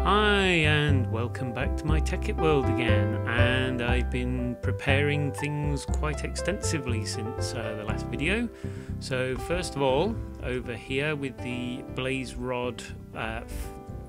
Hi and welcome back to my Tech It World again, and I've been preparing things quite extensively since the last video. So first of all, over here with the Blaze Rod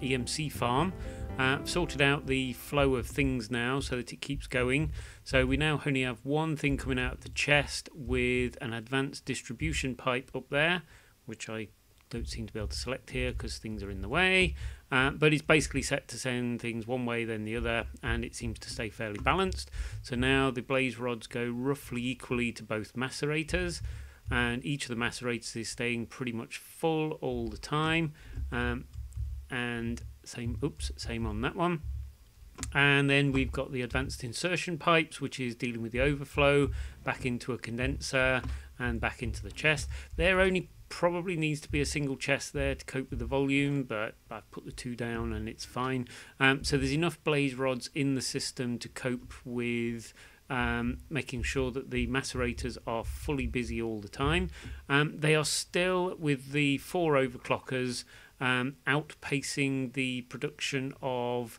EMC farm, I've sorted out the flow of things now so that it keeps going. So we now only have one thing coming out of the chest with an advanced distribution pipe up there, which I don't seem to be able to select here because things are in the way, but it's basically set to send things one way then the other, and it seems to stay fairly balanced. So now the blaze rods go roughly equally to both macerators, and each of the macerators is staying pretty much full all the time, and same on that one. And then we've got the advanced insertion pipes, which is dealing with the overflow back into a condenser and back into the chest. There only probably needs to be a single chest there to cope with the volume, but I've put the two down and it's fine. So there's enough blaze rods in the system to cope with making sure that the macerators are fully busy all the time. They are still, with the 4 overclockers, outpacing the production of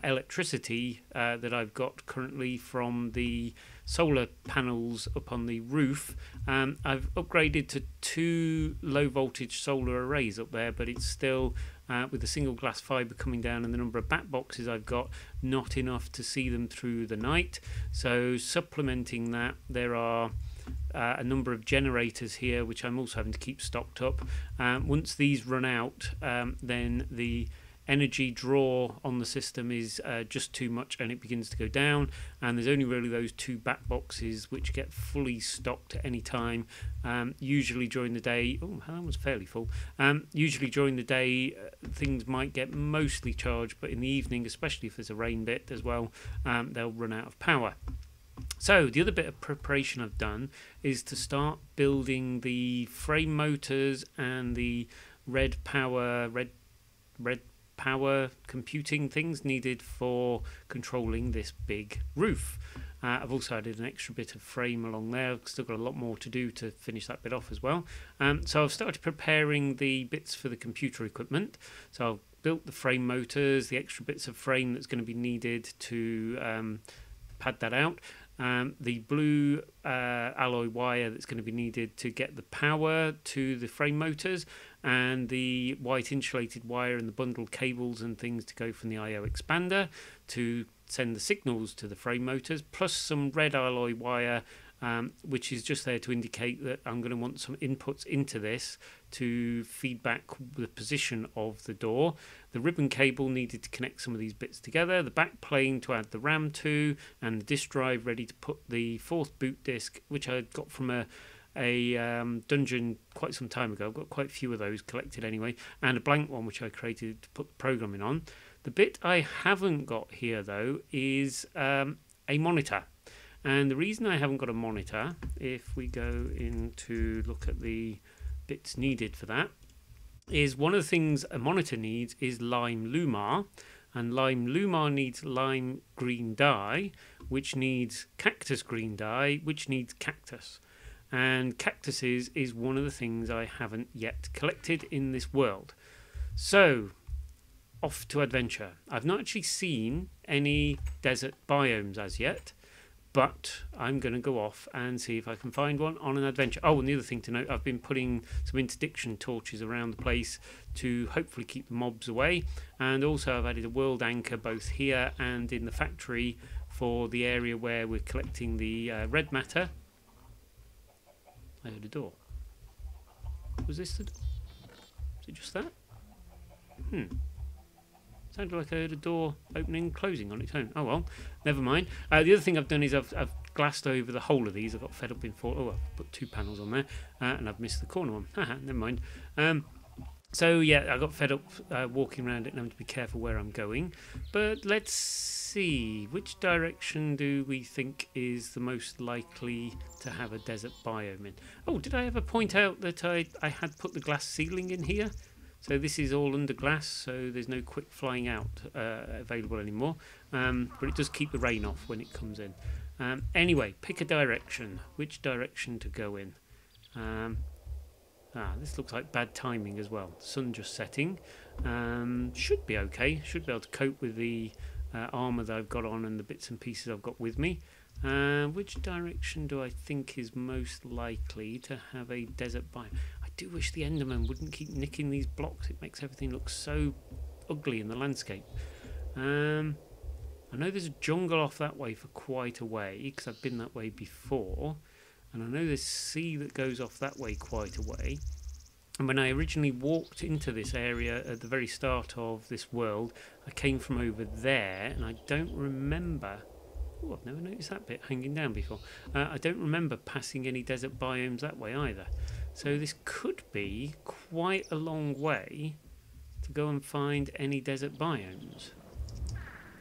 electricity that I've got currently from the solar panels up on the roof. I've upgraded to 2 low voltage solar arrays up there, but it's still with the single glass fibre coming down and the number of bat boxes I've got, not enough to see them through the night. So supplementing that, there are a number of generators here which I'm also having to keep stocked up. Once these run out, then the energy draw on the system is just too much and it begins to go down, and there's only really those 2 bat boxes which get fully stocked at any time. Usually during the day, that was fairly full. Usually during the day things might get mostly charged, but in the evening, especially if there's a rain bit as well, they'll run out of power. So the other bit of preparation I've done is to start building the frame motors and the red power computing things needed for controlling this big roof. I've also added an extra bit of frame along there. I've still got a lot more to do to finish that bit off as well. So I've started preparing the bits for the computer equipment. So I've built the frame motors, the extra bits of frame that's going to be needed to pad that out. The blue alloy wire that's going to be needed to get the power to the frame motors, and the white insulated wire and the bundled cables and things to go from the I/O expander to send the signals to the frame motors, plus some red alloy wire which is just there to indicate that I'm going to want some inputs into this to feed back the position of the door. The ribbon cable needed to connect some of these bits together, the back plane to add the RAM to, and the disk drive ready to put the 4th boot disk, which I got from a dungeon quite some time ago. I've got quite a few of those collected anyway, and a blank one which I created to put the programming on. The bit I haven't got here though is a monitor. And the reason I haven't got a monitor, if we go into look at the bits needed for that, is one of the things a monitor needs is lime lumar, and lime lumar needs lime green dye, which needs cactus green dye, which needs cactus. And cactuses is one of the things I haven't yet collected in this world. So off to adventure. I've not actually seen any desert biomes as yet, but I'm going to go off and see if I can find one on an adventure. Oh, and the other thing to note, I've been putting some interdiction torches around the place to hopefully keep the mobs away, and also I've added a world anchor both here and in the factory for the area where we're collecting the red matter. I heard a door. Was this the door? Is it just that? Sounded like I heard a door opening and closing on its own. Oh well, never mind. The other thing I've done is I've glassed over the whole of these. I got fed up in 4. I've put 2 panels on there, and I've missed the corner one. Haha, never mind. So yeah, I got fed up walking around it and having to be careful where I'm going. But let's see, which direction do we think is the most likely to have a desert biome in? Oh, did I ever point out that I had put the glass ceiling in here? So this is all under glass, so there's no quick flying out available anymore. But it does keep the rain off when it comes in. Anyway, pick a direction. Which direction to go in? This looks like bad timing as well. Sun just setting. Should be okay. Should be able to cope with the armour that I've got on and the bits and pieces I've got with me. Which direction do I think is most likely to have a desert biome? I do wish the Enderman wouldn't keep nicking these blocks. It makes everything look so ugly in the landscape. I know there's a jungle off that way for quite a way, because I've been that way before. And I know there's sea that goes off that way quite a way. And when I originally walked into this area at the very start of this world, I came from over there, and I don't remember... Oh, I've never noticed that bit hanging down before. I don't remember passing any desert biomes that way either. So this could be quite a long way to go and find any desert biomes.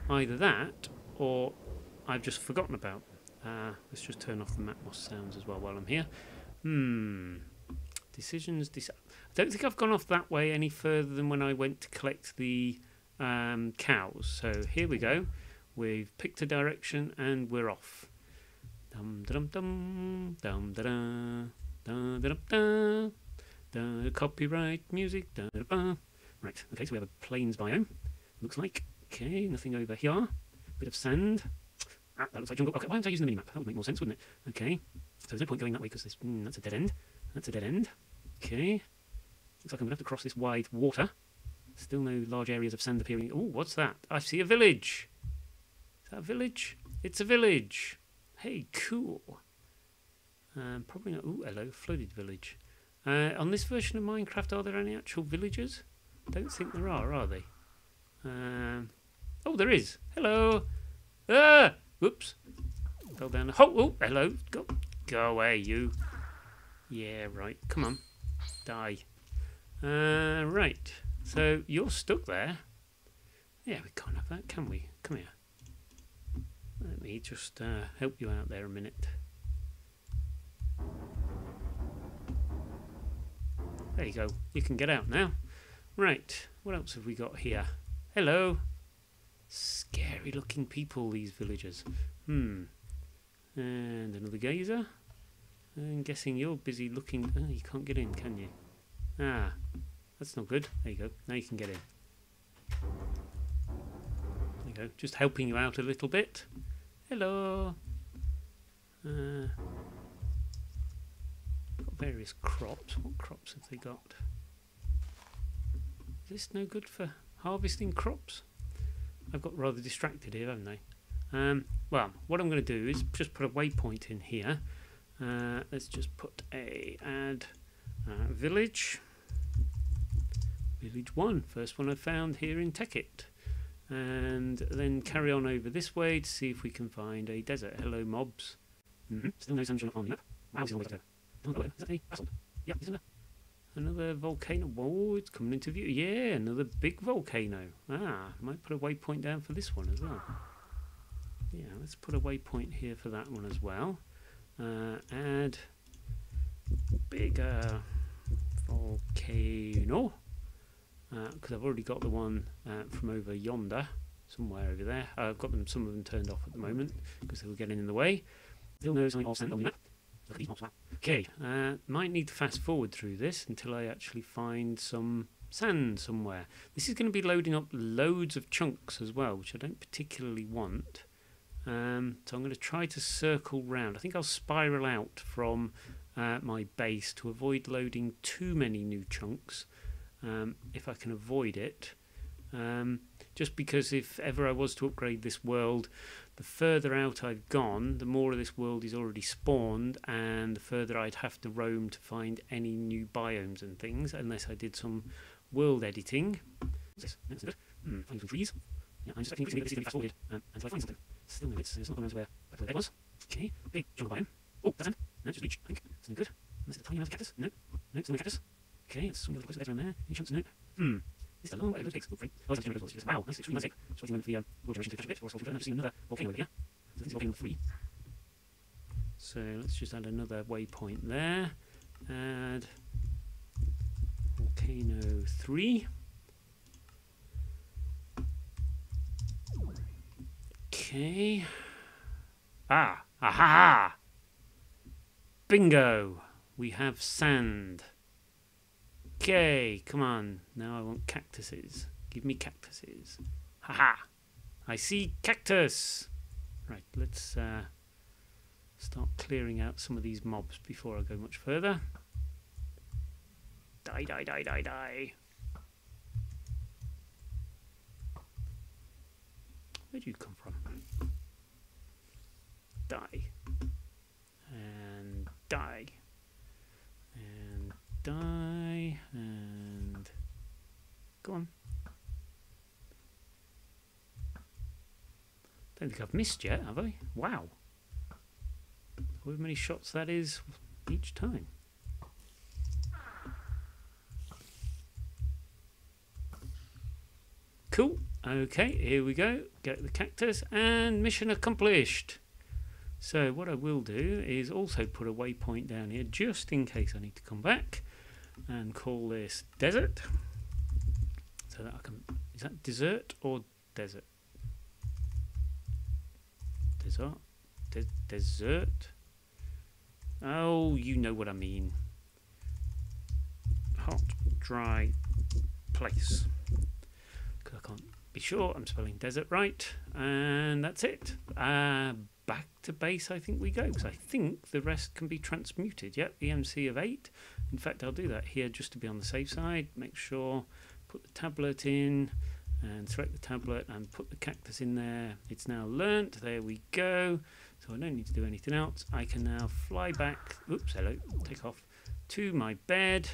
Either that, or I've just forgotten about them. Let's just turn off the Matmos sounds as well while I'm here. Decisions. I don't think I've gone off that way any further than when I went to collect the cows. So here we go. We've picked a direction and we're off. Dum dum dum dum da da da da da. Copyright music. Da da da. Right. Okay. So we have a plains biome. Looks like. Okay. Nothing over here. Bit of sand. Ah, that looks like jungle. Okay. Why aren't I using the minimap? That would make more sense, wouldn't it? Okay. So there's no point going that way because that's a dead end. That's a dead end. Okay. Looks like I'm going to have to cross this wide water. Still no large areas of sand appearing. Oh, what's that? I see a village. Is that a village? It's a village. Hey, cool. Probably not. Oh, hello, flooded village. On this version of Minecraft, are there any actual villagers? Don't think there are they? Oh, there is. Hello. Ah! Whoops. Fell down. Oh, hello. Go away, you. Yeah, right. Come on. Die. Right. So you're stuck there. Yeah, we can't have that, can we? Come here. Let me just help you out there a minute. There you go. You can get out now. Right. What else have we got here? Hello. Scary looking people, these villagers. And another geyser. I'm guessing you're busy looking... Oh, you can't get in, can you? Ah, that's not good. There you go. Now you can get in. There you go. Just helping you out a little bit. Hello. Got various crops. What crops have they got? Is this no good for harvesting crops? I've got rather distracted here, haven't I? Well, what I'm going to do is just put a waypoint in here. Let's just put add village. Village 1, first one I found here in Tekkit. And then carry on over this way to see if we can find a desert. Hello, mobs. Still no sunshine on the map. Wow, is that a basalt? Yeah, isn't it? Another volcano. Whoa, it's coming into view. Yeah, another big volcano. Might put a waypoint down for this one as well. Yeah, let's put a waypoint here for that one as well. Add bigger volcano. Because I've already got the one from over yonder, somewhere over there. I've got some of them turned off at the moment because they were getting in the way. Still no sign of sand on the map. Look at these mobs. Okay, might need to fast forward through this until I actually find some sand somewhere. This is going to be loading up loads of chunks as well, which I don't particularly want. So I'm going to try to circle round. I think I'll spiral out from my base to avoid loading too many new chunks. If I can avoid it, just because if ever I was to upgrade this world, the further out I've gone, the more of this world is already spawned, and the further I'd have to roam to find any new biomes and things, unless I did some world editing. What's this? Find some trees. Yeah, I'm just expecting this to be fast forwarded until I find something. Still no bits, so it's not going to where that was. Okay, big jungle biome. Oh, that's sand. No, just beach, I think. Something good. Unless it's a tiny amount of cactus. No, still no cactus. Okay, let's swing a little closer around there. Any chance? No. This is a long way to those pigs. Oh, free. Oh, it's actually just wow, nice, extremely nice. So I think the world generation to catch a bit, or else I'll see another volcano over here. So this is volcano 3. So let's just add another waypoint there. Add volcano 3. Okay. Aha! Bingo! We have sand. Okay, come on. Now I want cactuses. Give me cactuses. Haha! I see cactus! Right, let's start clearing out some of these mobs before I go much further. Die, die, die, die, die. Where do you come from? Die. And die. And die. And go on. Don't think I've missed yet, have I? Wow. However many shots that is each time. Cool. Okay, here we go. Get the cactus and mission accomplished. So what I will do is also put a waypoint down here just in case I need to come back and call this desert. So that I can, is that desert or desert? Desert? Desert? Oh, you know what I mean. Hot, dry place. Because I can't be sure I'm spelling desert right. And that's it. Back to base I think we go, because I think the rest can be transmuted. Yep, EMC of 8. In fact, I'll do that here just to be on the safe side. Make sure, put the tablet in and select the tablet and put the cactus in there. It's now learnt. There we go. So I don't need to do anything else. I can now fly back, oops, hello, take off, to my bed,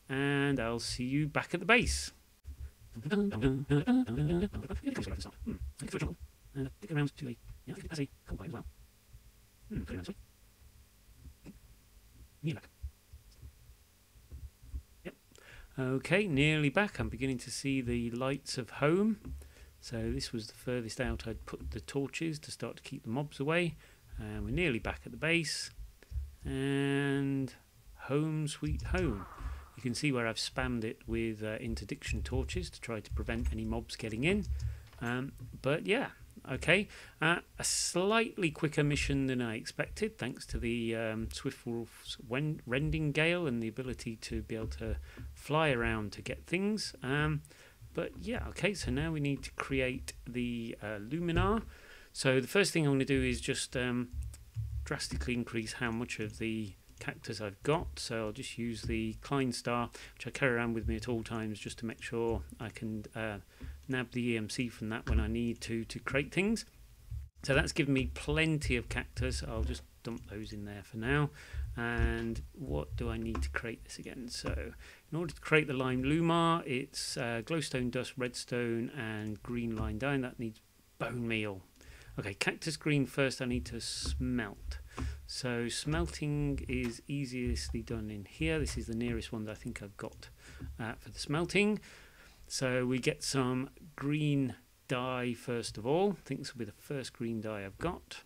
and I'll see you back at the base. Okay, nearly back. I'm beginning to see the lights of home. So this was the furthest out I'd put the torches to start to keep the mobs away. And we're nearly back at the base. And home sweet home. You can see where I've spammed it with interdiction torches to try to prevent any mobs getting in. But yeah, okay. A slightly quicker mission than I expected, thanks to the Swiftwolf's rending gale and the ability to be able to fly around to get things. But yeah, okay, so now we need to create the luminar. So the first thing I'm going to do is just drastically increase how much of the cactus I've got. So I'll just use the Klein star, which I carry around with me at all times, just to make sure I can nab the EMC from that when I need to create things. So that's given me plenty of cactus. I'll just dump those in there for now. And what do I need to create this again? So in order to create the lime lumar, it's glowstone dust, redstone and green line dye. That needs bone meal. Okay, cactus green first I need to smelt. So smelting is easiestly done in here. This is the nearest one that I think I've got for the smelting. So we get some green dye first of all. I think this will be the first green dye I've got.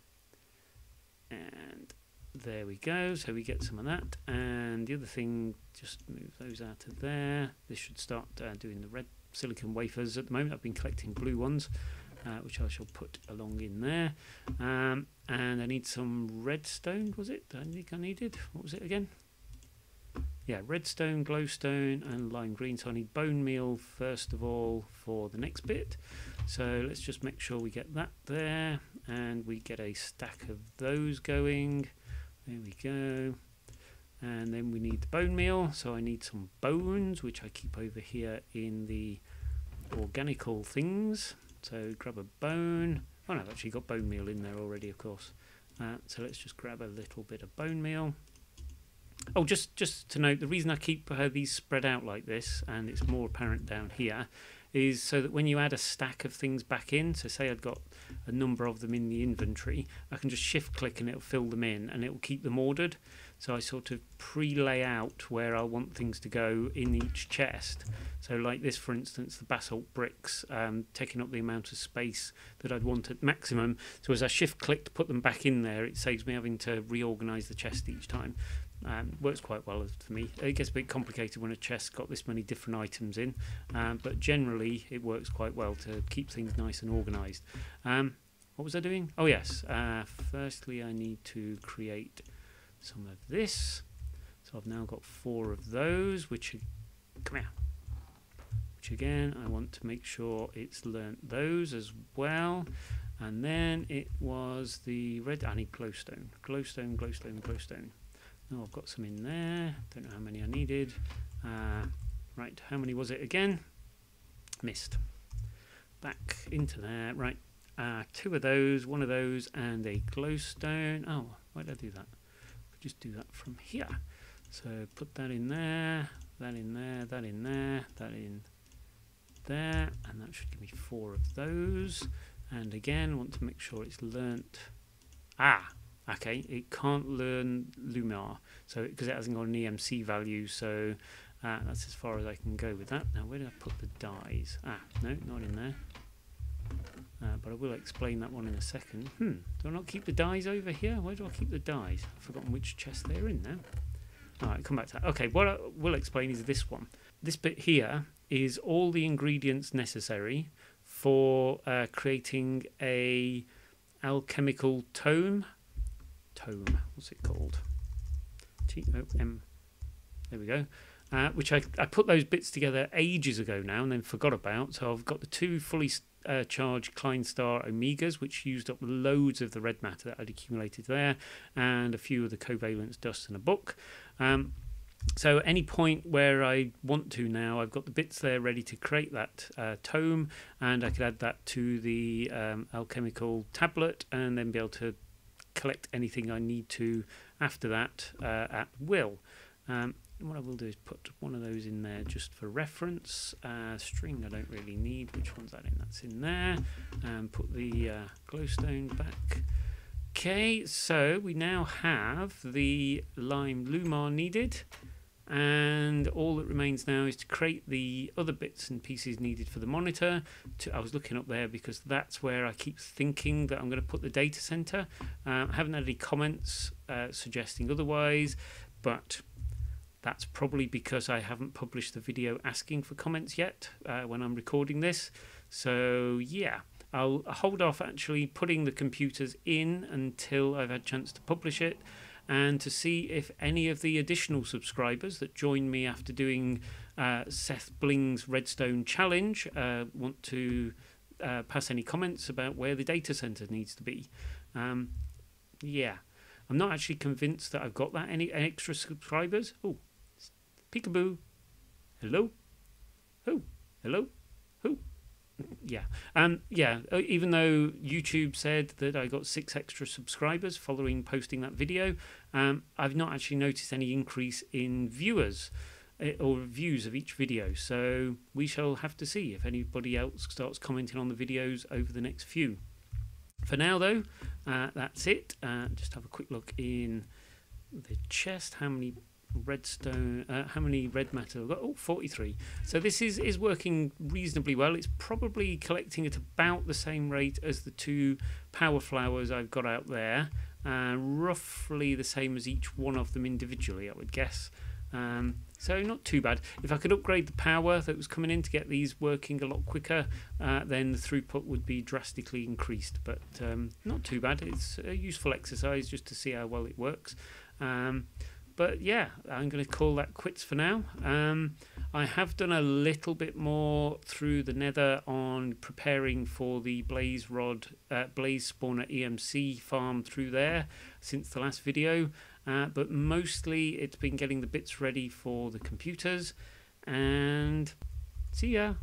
And there we go. So we get some of that. And the other thing, just move those out of there. This should start doing the red silicon wafers at the moment. I've been collecting blue ones. Which I shall put along in there. And I need some redstone, was it? I think I needed. What was it again? Yeah, redstone, glowstone, and lime green. So I need bone meal first of all for the next bit. So let's just make sure we get that there. And we get a stack of those going. There we go. And then we need the bone meal. So I need some bones, which I keep over here in the organical things. So grab a bone. Oh no, I've actually got bone meal in there already, of course. So let's just grab a little bit of bone meal. Oh, just to note, the reason I keep these spread out like this, and it's more apparent down here, is so that when you add a stack of things back in, so say I've got a number of them in the inventory, I can just shift click and it'll fill them in and it will keep them ordered. So I sort of pre-lay out where I want things to go in each chest. So like this, for instance, the basalt bricks, taking up the amount of space that I'd want at maximum. So as I shift click to put them back in there, it saves me having to reorganize the chest each time. Works quite well for me. It gets a bit complicated when a chest's got this many different items in, but generally it works quite well to keep things nice and organized. What was I doing? Oh yes, firstly I need to create some of this. So I've now got 4 of those, which come here. Which again, I want to make sure it's learnt those as well. And then it was the red. I need glowstone. Glowstone, glowstone, glowstone. Oh, I've got some in there. Don't know how many I needed. Right, how many was it again? Missed. Back into there. Right, 2 of those, 1 of those, and a glowstone. Oh, why did I do that? Could just do that from here. So put that in there, that in there, that in there, that in there, and that should give me 4 of those. And again, want to make sure it's learnt. Okay, it can't learn Lumar, so because it hasn't got an EMC value, so that's as far as I can go with that. Now, where did I put the dies? No, not in there. But I will explain that one in a second. Do I not keep the dies over here? Where do I keep the dies? I've forgotten which chest they're in now. Alright, come back to that. Okay, what I will explain is this one. This bit here is all the ingredients necessary for creating a alchemical tome. What's it called? T-O-M. There we go. Which I put those bits together ages ago now and then forgot about. So I've got the 2 fully charged Klein Star Omegas, which used up loads of the red matter that I'd accumulated there, and a few of the covalence dust and a book. So at any point where I want to now, I've got the bits there ready to create that tome, and I could add that to the alchemical tablet and then be able to collect anything I need to after that at will. What I will do is put one of those in there just for reference. String I don't really need. Which one's that in? That's in there. And put the glowstone back. Okay, so we now have the lime Lumar needed, and all that remains now is to create the other bits and pieces needed for the monitor. I was looking up there because that's where I keep thinking that I'm going to put the data center. I haven't had any comments suggesting otherwise, but that's probably because I haven't published the video asking for comments yet when I'm recording this. So yeah, I'll hold off actually putting the computers in until I've had a chance to publish it, and to see if any of the additional subscribers that joined me after doing Seth Bling's Redstone Challenge want to pass any comments about where the data center needs to be. Yeah, I'm not actually convinced that I've got that any extra subscribers. Oh, peekaboo. Hello? Who? Hello? Who? Yeah. Yeah, even though YouTube said that I got 6 extra subscribers following posting that video, I've not actually noticed any increase in viewers or views of each video. So we shall have to see if anybody else starts commenting on the videos over the next few. For now, though, that's it. Just have a quick look in the chest. How many redstone, how many red matter I've got? Oh, 43. So this is working reasonably well. It's probably collecting at about the same rate as the 2 power flowers I've got out there, roughly the same as each one of them individually, I would guess. So not too bad. If I could upgrade the power that was coming in to get these working a lot quicker, then the throughput would be drastically increased, but not too bad. It's a useful exercise just to see how well it works. But yeah, I'm going to call that quits for now. I have done a little bit more through the nether on preparing for the blaze spawner EMC farm through there since the last video, but mostly it's been getting the bits ready for the computers, and see ya.